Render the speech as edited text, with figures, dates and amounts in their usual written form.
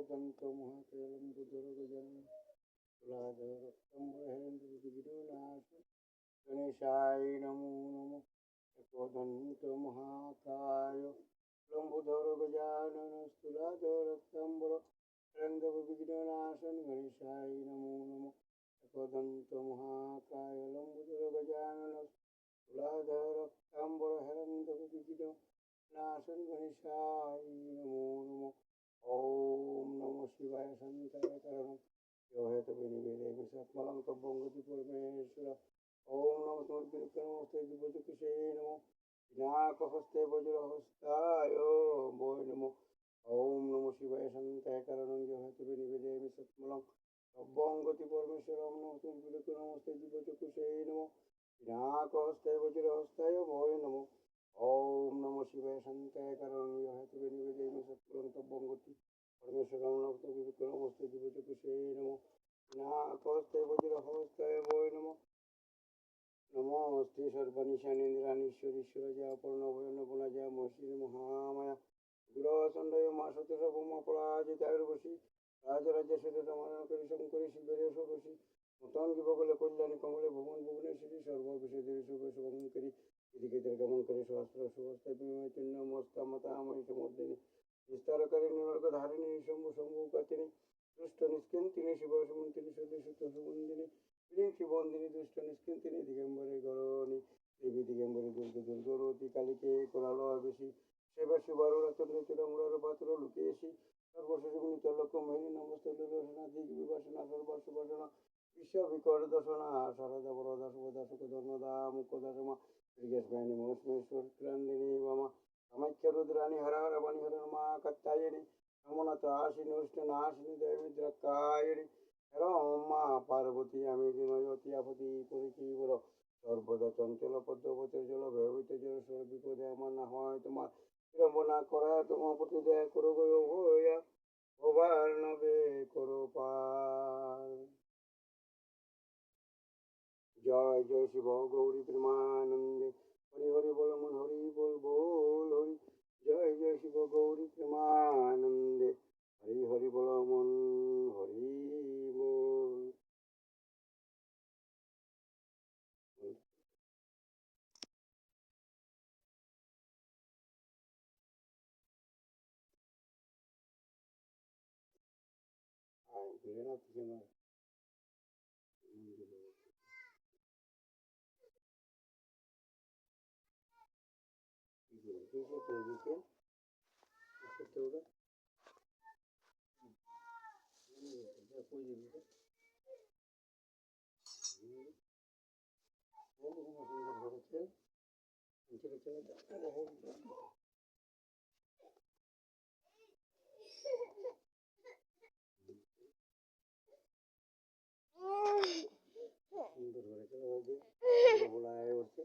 एकदन्तमहाकेलं बुधुर्गजनं तुलाधरक्तम्बरहेन्द्रविघ्ननाश गणेशाय नमो नमः एकदन्तमहाकाय लम्बोदरगजानन तुलाधरक्तम्बरहेन्द्रविघ्ननाशन गणेशाय नमो नमः एकदन्तमहाकाय लम्बोदरगजानन तुलाधरक्तम्बरहेन्द्रविघ्ननाशन गणेशाय नमो नमः ओम नमो शिवाय संताय करणं योहेत विनिवेदे सत्मलं तब्बंगति परमेश्वर ओम नमो समर्पितमस्ते दिव्यचक्षुषे नमो विनाकहस्ते वज्रहस्ताय वो नमो ओम नमो शिवाय संताय करणं योहेत विनिवेदे सत्मलं तब्बंगति परमेश्वर ओम नमो समर्पितमस्ते दिव्यचक्षुषे नमो विनाकहस्ते वज्रहस्ताय वो नमो ओम नमो शिवाय संताय करणं योहेत विनिवेदे सत्मलं तब्बंगति परमेश्वर नमस्ते दिव्यचक्षुषे नमो नाकस्ते वज्रहस्ताय वो नमो नमोस्ते सर्वनिशानेन्द्रानीश्वरीश्वर जय पूर्णभय जय मोषी महामाया गुरवसंडय मासुतर पराजितायुर्वशी राजराजेश्वरी रमणकरी शंकरी शिवेरे षोडशी मुतांगी बगले कल्याणी कमले भुवन भुवनेश्वरी सर्वविषयदेवी शुभ शुभंकरी विधिकेतर गमनकरी सहस्र सुहस्ते चिन्ह मस्ता मतामयी समुद्रिनी विस्तारकरी निवर्गधारिणी शंभु शंभुकतिनी दुष्ट निष्किंतिनी शिव सुमंतिनी सुदुषित सुमंदिनी प्रिंसि बंदिनी दुष्ट निष्किंतिनी दिगंबरे गौरवनी देवी दिगंबरे दुर्ग दुर्गरोति कालिके कोलालो अभिषी सेवा शिवारो रचन्द्र चिरमुरारो बातुरो लुकेशी सर्वशुभनि चलक महिनी नमस्ते दुर्दर्शना दिग विभाषणा सर्वशुभजना विश्व विकर दर्शना शारदा वरदा सुभदा सुख धर्मदा मुखदासमा श्रीगेशवाणी मोस्मेश्वर क्रांदिनी वामा कामाख्य रुद्राणी हर हर वाणी हर मा कत्तायनी नमोनाथाशिनी नृष्टनाशिनी देवी द्रकायनी हर मा पार्वती আমি বিনয়তি আপতি পরিকি বলো সর্বদা চঞ্চল পদ্মপত্রের জল ভয়ভীত জল সর বিপদে আমার না হয় তোমার বিড়ম্বনা করা তোমার প্রতি দয়া করো গো ভয়া ভবার নবে করো পার জয় জয় শিব গৌরী প্রেমানন্দে হরি হরি বল মন হরি বল বল হরি জয় জয় শিব গৌরী প্রেমানন্দে হরি হরি বল মন হরি বল সুন্দর করে চলো বলায় উঠছে